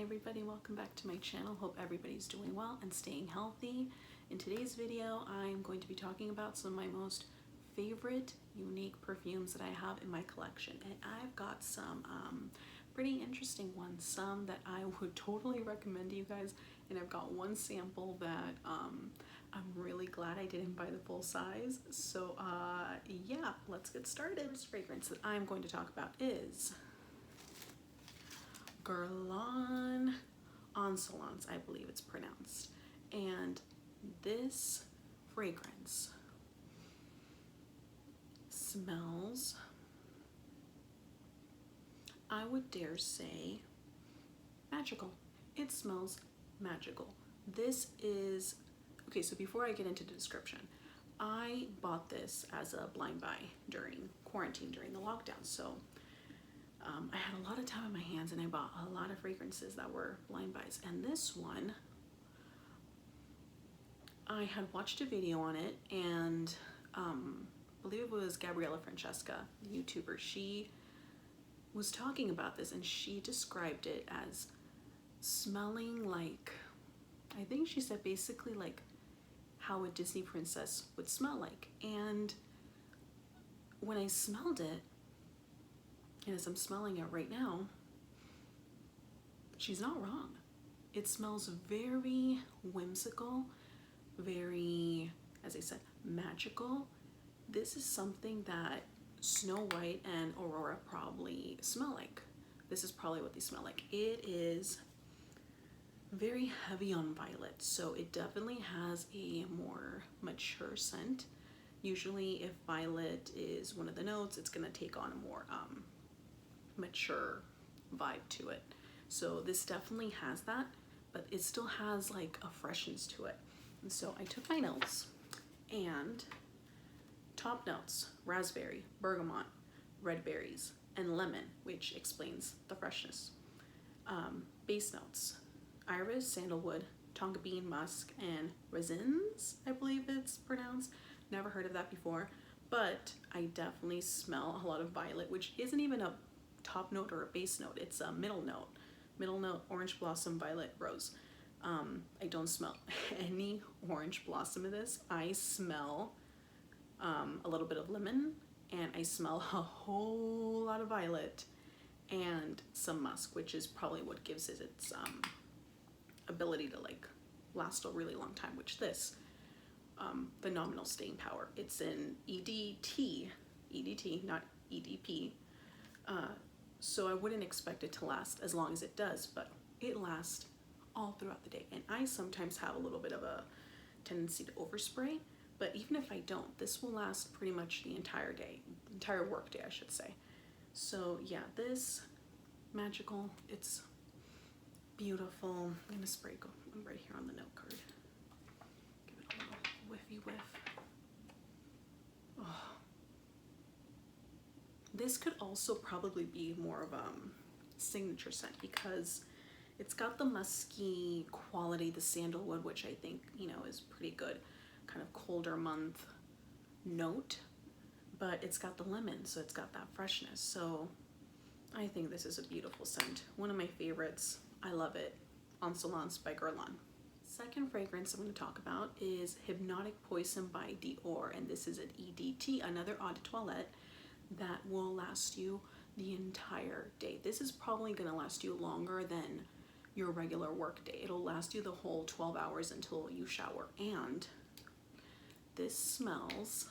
Hi everybody, welcome back to my channel. Hope everybody's doing well and staying healthy. In today's video, I'm going to be talking about some of my most favorite unique perfumes that I have in my collection. And I've got some pretty interesting ones, some that I would totally recommend to you guys. And I've got one sample that I'm really glad I didn't buy the full size. So yeah, let's get started. The first fragrance that I'm going to talk about is Garland on Salons, I believe it's pronounced. And this fragrance smells, I would dare say, magical. It smells magical. This is, okay, so before I get into the description, I bought this as a blind buy during quarantine, during the lockdown. So I had a lot of time on my hands and I bought a lot of fragrances that were blind buys. And this one, I had watched a video on it, and I believe it was Gabriella Francesca, the YouTuber. She was talking about this and she described it as smelling like, I think she said basically like how a Disney princess would smell like. And when I smelled it, and as I'm smelling it right now, she's not wrong. It smells very whimsical, very, as I said, magical. This is something that Snow White and Aurora probably smell like. This is probably what they smell like. It is very heavy on violet, so it definitely has a more mature scent. Usually if violet is one of the notes, it's gonna take on a more mature vibe to it. So this definitely has that, but it still has like a freshness to it. And so I took my notes, and top notes: raspberry, bergamot, red berries, and lemon, which explains the freshness. Base notes: iris, sandalwood, tonka bean, musk, and resins, I believe it's pronounced. Never heard of that before, but I definitely smell a lot of violet, which isn't even a top note or a base note. It's a middle note. Middle note: orange blossom, violet, rose. I don't smell any orange blossom in this. I smell a little bit of lemon, and I smell a whole lot of violet and some musk, which is probably what gives it its ability to like last a really long time, which this phenomenal staying power. It's an EDT, not EDP. So I wouldn't expect it to last as long as it does, but it lasts all throughout the day. And I sometimes have a little bit of a tendency to overspray, but even if I don't, this will last pretty much the entire day, entire work day, I should say. So yeah, this magical, it's beautiful. I'm gonna spray go right here on the note card. Give it a little whiffy whiff. Oh. This could also probably be more of a signature scent because it's got the musky quality, the sandalwood, which I think, you know, is pretty good, kind of colder month note, but it's got the lemon, so it's got that freshness. So I think this is a beautiful scent. One of my favorites. I love it. On Salons by Garland. Second fragrance I'm going to talk about is Hypnotic Poison by Dior, and this is an EDT, another eau de toilette that will last you the entire day. This is probably going to last you longer than your regular work day. It'll last you the whole 12 hours until you shower. And this smells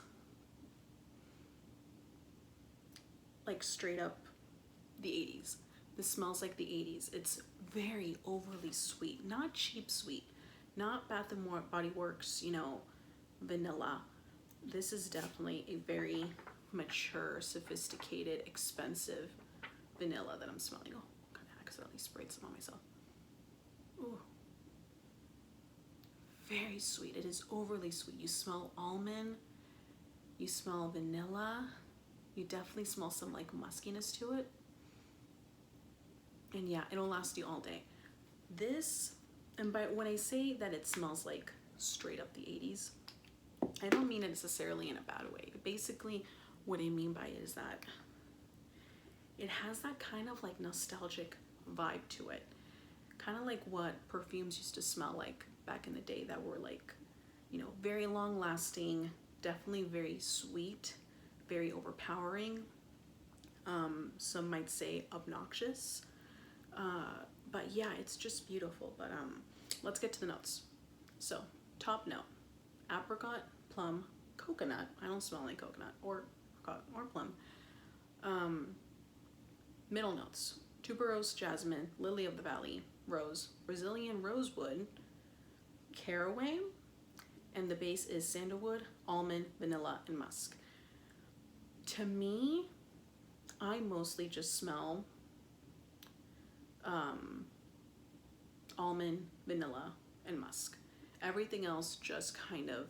like straight up the 80s. This smells like the 80s. It's very overly sweet, not cheap sweet, not Bath and Body Works, you know, vanilla. This is definitely a very mature, sophisticated, expensive vanilla that I'm smelling. Oh, kind of accidentally sprayed some on myself. Ooh. Very sweet. It is overly sweet. You smell almond, you smell vanilla, you definitely smell some like muskiness to it. And yeah, it'll last you all day. This, and by when I say that it smells like straight up the 80s, I don't mean it necessarily in a bad way. Basically, what I mean by it is that it has that kind of like nostalgic vibe to it. kind of like what perfumes used to smell like back in the day, that were like, you know, very long lasting, definitely very sweet, very overpowering. Some might say obnoxious. But yeah, it's just beautiful. But let's get to the notes. So, top note: apricot, plum, coconut. I don't smell any coconut or apricot or plum. Middle notes: tuberose, jasmine, lily of the valley, rose, Brazilian rosewood, caraway, and the base is sandalwood, almond, vanilla, and musk. To me, I mostly just smell almond, vanilla, and musk. Everything else just kind of,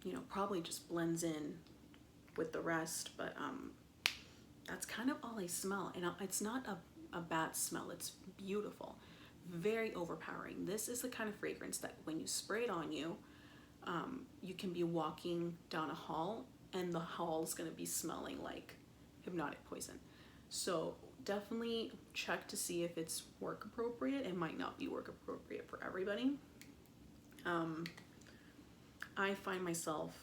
you know, probably just blends in with the rest, but that's kind of all I smell. And it's not a bad smell, it's beautiful, very overpowering. This is the kind of fragrance that when you spray it on you, you can be walking down a hall and the hall is going to be smelling like hypnotic poison. So definitely check to see if it's work appropriate. It might not be work appropriate for everybody. I find myself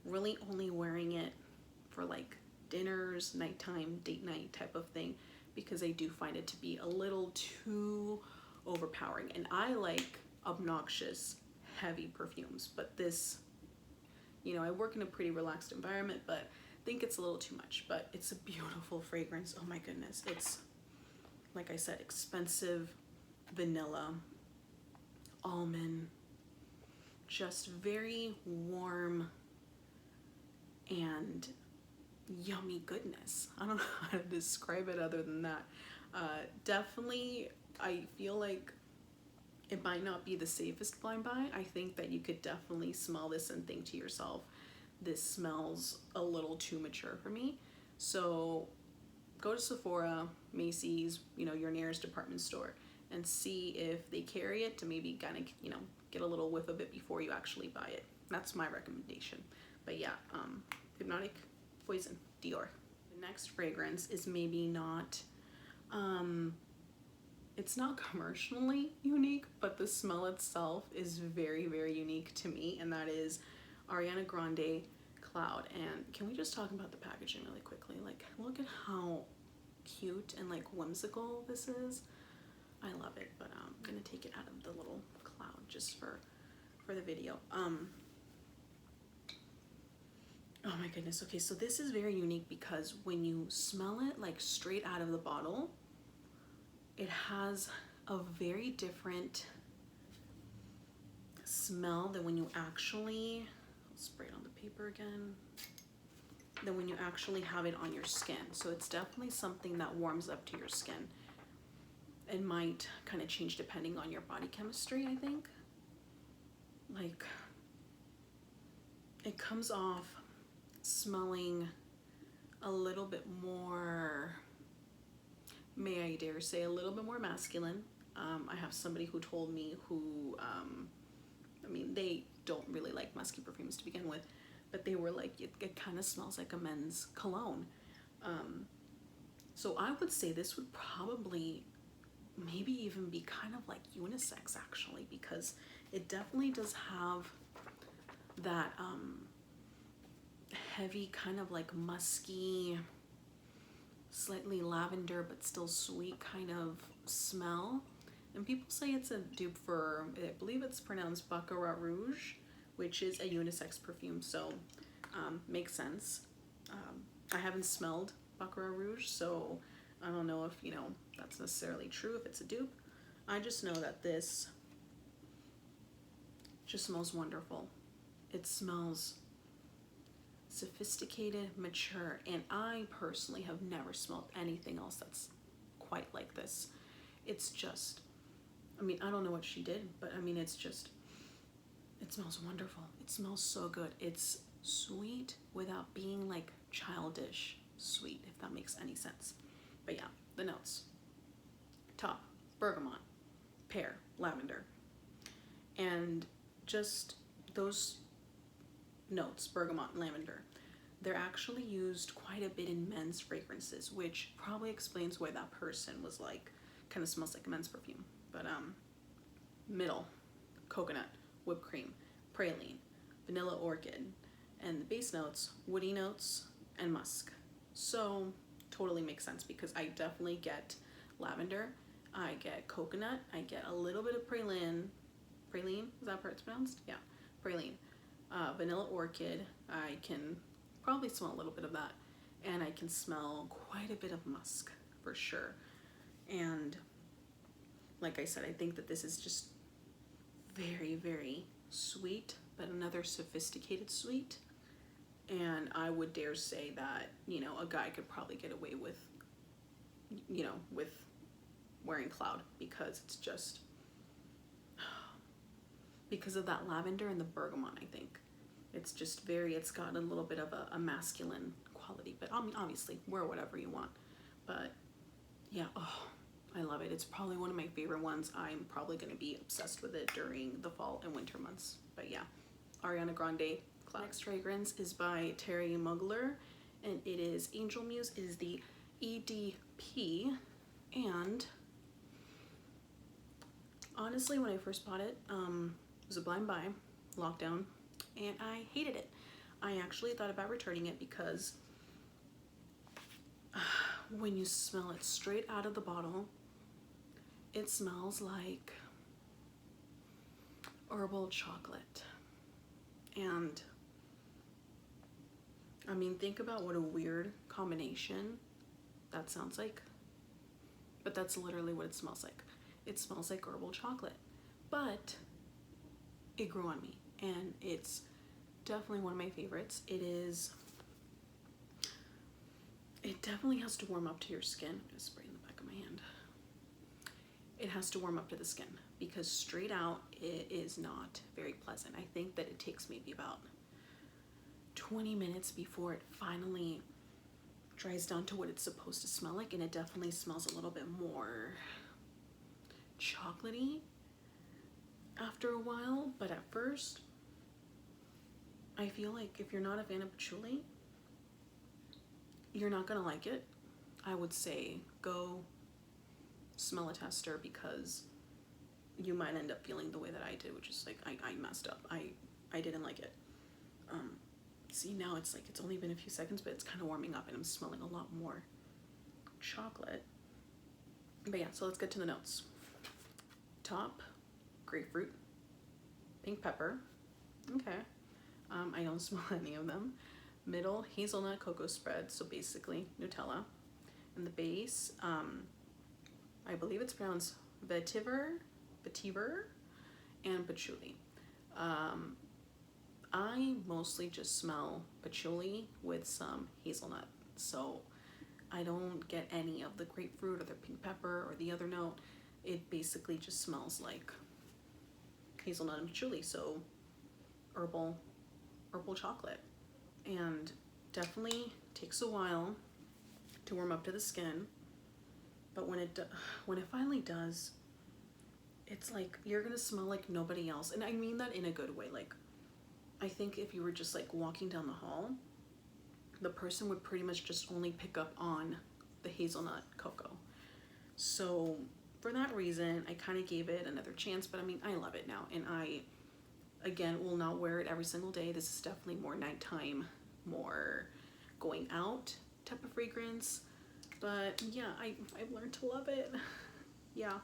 really only wearing it for like dinners, nighttime, date night type of thing, because I do find it to be a little too overpowering. And I like obnoxious, heavy perfumes, but this, you know, I work in a pretty relaxed environment, but I think it's a little too much. But it's a beautiful fragrance. Oh my goodness. It's, like I said, expensive, vanilla, almond, just very warm and yummy goodness. I don't know how to describe it other than that. Definitely, I feel like it might not be the safest blind buy. I think that you could definitely smell this and think to yourself, this smells a little too mature for me. So go to Sephora, Macy's, you know, your nearest department store, and see if they carry it, to maybe kind of, you know, get a little whiff of it before you actually buy it. That's my recommendation. But yeah, Hypnotic Poison, Dior. The next fragrance is maybe not, it's not commercially unique, but the smell itself is very, very unique to me, and that is Ariana Grande Cloud. And can we just talk about the packaging really quickly? Like, look at how cute and like whimsical this is. I love it, but I'm gonna take it out of the little cloud just for the video. Oh my goodness. Okay, so this is very unique because when you smell it like straight out of the bottle, it has a very different smell than when you actually, I'll spray it on the paper again, than when you actually have it on your skin. So it's definitely something that warms up to your skin. It might kind of change depending on your body chemistry, I think. Like, it comes off smelling a little bit more, may I dare say, a little bit more masculine. I have somebody who told me who, I mean, they don't really like musky perfumes to begin with, but they were like, it kind of smells like a men's cologne. So I would say this would probably maybe even be kind of like unisex actually, because it definitely does have that heavy kind of like musky, slightly lavender but still sweet kind of smell. And people say it's a dupe for, I believe it's pronounced Baccarat Rouge, which is a unisex perfume, so makes sense. I haven't smelled Baccarat Rouge, so I don't know if, you know, that's necessarily true, if it's a dupe. I just know that this just smells wonderful. It smells sophisticated, mature, and I personally have never smelled anything else that's quite like this. It's just, I mean, I don't know what she did, but I mean, it's just, it smells wonderful. It smells so good. It's sweet without being like childish sweet, if that makes any sense. But yeah, the notes. Top, bergamot, pear, lavender. And just those notes, bergamot and lavender, they're actually used quite a bit in men's fragrances, which probably explains why that person was like kind of smells like a men's perfume. But middle, coconut, whipped cream, praline, vanilla orchid, and the base notes, woody notes, and musk. So totally makes sense because I definitely get lavender, I get coconut, I get a little bit of praline. Praline, is that how it's pronounced? Yeah, praline. Vanilla orchid, I can probably smell a little bit of that, and I can smell quite a bit of musk for sure. And like I said, I think that this is just very, very sweet, but another sophisticated sweet. And I would dare say that, you know, a guy could probably get away with, you know, with wearing Cloud, because it's just, because of that lavender and the bergamot, I think. It's just very, it's got a little bit of a masculine quality, but I mean, obviously wear whatever you want. But yeah, oh, I love it. It's probably one of my favorite ones. I'm probably going to be obsessed with it during the fall and winter months. But yeah, Ariana Grande Cloud. Next fragrance is by Terry Mugler, and it is Angel Muse. It is the EDP, and honestly, when I first bought it, it was a blind buy, lockdown, and I hated it. I actually thought about returning it because when you smell it straight out of the bottle, it smells like herbal chocolate. And I mean, think about what a weird combination that sounds like, but that's literally what it smells like. It smells like herbal chocolate, but it grew on me, and it's definitely one of my favorites. It definitely has to warm up to your skin. I'm gonna spray in the back of my hand. It has to warm up to the skin, because straight out it is not very pleasant. I think that it takes maybe about 20 minutes before it finally dries down to what it's supposed to smell like, and it definitely smells a little bit more chocolatey after a while. But at first, I feel like if you're not a fan of patchouli, you're not gonna like it. I would say go smell a tester, because you might end up feeling the way that I did, which is like I messed up. I didn't like it. See, now it's like it's only been a few seconds, but it's kind of warming up and I'm smelling a lot more chocolate. But yeah, so let's get to the notes. Top, grapefruit, pink pepper. Okay. I don't smell any of them. Middle, hazelnut cocoa spread, so basically Nutella. And the base, I believe it's pronounced vetiver, and patchouli. I mostly just smell patchouli with some hazelnut, so I don't get any of the grapefruit or the pink pepper or the other note. It basically just smells like hazelnut and patchouli, so herbal chocolate. And definitely takes a while to warm up to the skin, but when it finally does, it's like you're gonna smell like nobody else. And I mean that in a good way. Like, I think if you were just like walking down the hall, the person would pretty much just only pick up on the hazelnut cocoa. So for that reason, I kind of gave it another chance. But I mean, I love it now, and I, again, will not wear it every single day. This is definitely more nighttime, more going out type of fragrance. But yeah, I've learned to love it. Yeah.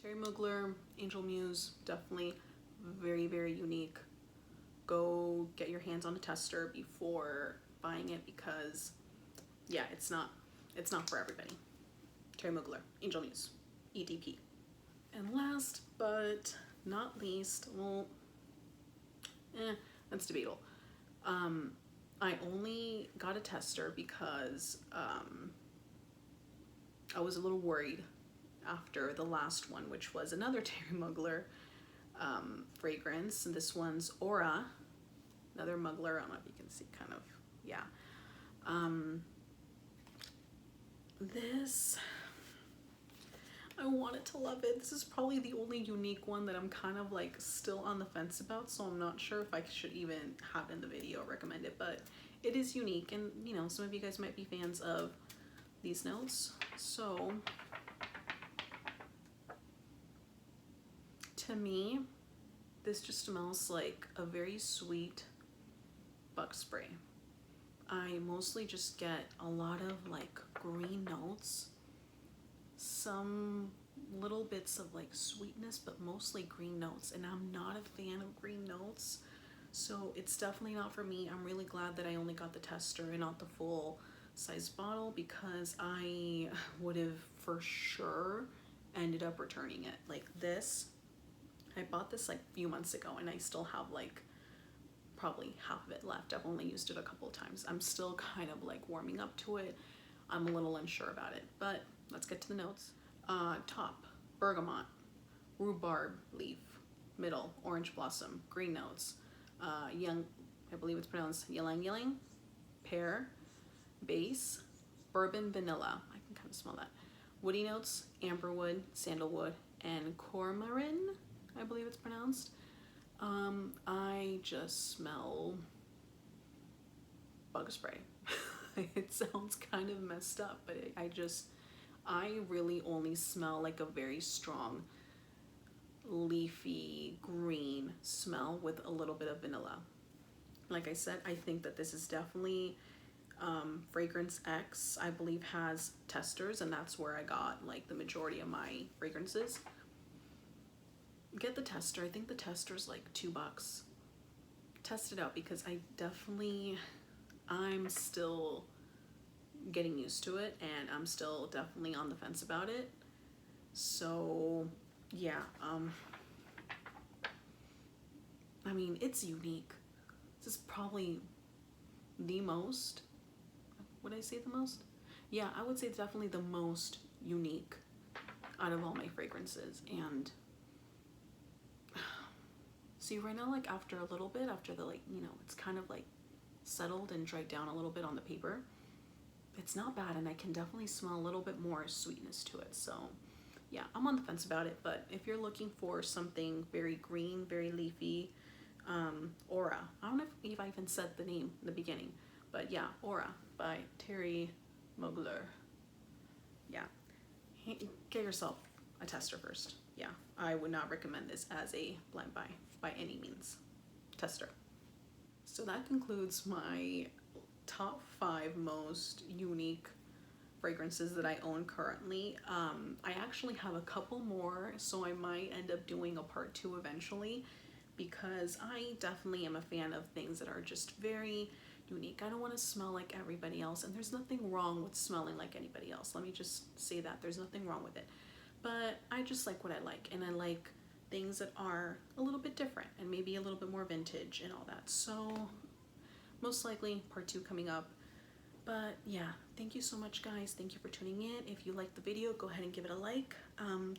Terry Mugler, Angel Muse, definitely very, very unique. Go get your hands on a tester before buying it, because yeah, it's not for everybody. Terry Mugler, Angel Muse, EDP. And last but not least, well, that's debatable. I only got a tester because I was a little worried after the last one, which was another Terry Mugler fragrance. And this one's Aura, another Mugler. I don't know if you can see, kind of, yeah. This, I wanted to love it. This is probably the only unique one that I'm kind of like still on the fence about, so I'm not sure if I should even have it in the video or recommend it, but it is unique, and you know, some of you guys might be fans of these notes. So To me, this just smells like a very sweet bug spray. I mostly just get a lot of like green notes, some little bits of like sweetness, but mostly green notes, and I'm not a fan of green notes, so it's definitely not for me. I'm really glad that I only got the tester and not the full size bottle, because I would have for sure ended up returning it. Like this, I bought this like a few months ago and I still have like probably half of it left. I've only used it a couple of times. I'm still kind of like warming up to it. I'm a little unsure about it, but let's get to the notes. Top, bergamot, rhubarb leaf. Middle, orange blossom. Green notes, young, I believe it's pronounced ylang ylang. Pear. Base, bourbon vanilla. I can kind of smell that. Woody notes, amberwood, sandalwood, and cormoran, I believe it's pronounced. I just smell bug spray. It sounds kind of messed up, but I really only smell like a very strong leafy green smell with a little bit of vanilla. Like I said, I think that this is definitely Fragrance X, I believe, has testers, and that's where I got like the majority of my fragrances. Get the tester. I think the tester's like $2. Test it out, because I'm still getting used to it, and I'm still definitely on the fence about it. So yeah, I mean, it's unique. This is probably the most, would I say the most? Yeah, I would say definitely the most unique out of all my fragrances. And see, right now, like after a little bit, after the, like, you know, it's kind of like settled and dried down a little bit on the paper, it's not bad, and I can definitely smell a little bit more sweetness to it. So yeah, I'm on the fence about it. But if you're looking for something very green, very leafy, Aura. I don't know if I even said the name in the beginning, but yeah, Aura by Terry Mugler. Yeah, get yourself a tester first. Yeah, I would not recommend this as a blind buy by any means. Tester. So that concludes my top 5 most unique fragrances that I own currently. I actually have a couple more, so I might end up doing a part 2 eventually, because I definitely am a fan of things that are just very unique. I don't want to smell like everybody else, and there's nothing wrong with smelling like anybody else. Let me just say that. There's nothing wrong with it. But I just like what I like, and I like things that are a little bit different and maybe a little bit more vintage and all that. So most likely part 2 coming up. But yeah, thank you so much, guys. Thank you for tuning in. If you liked the video, go ahead and give it a like.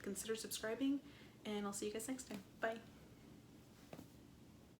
Consider subscribing, and I'll see you guys next time. Bye.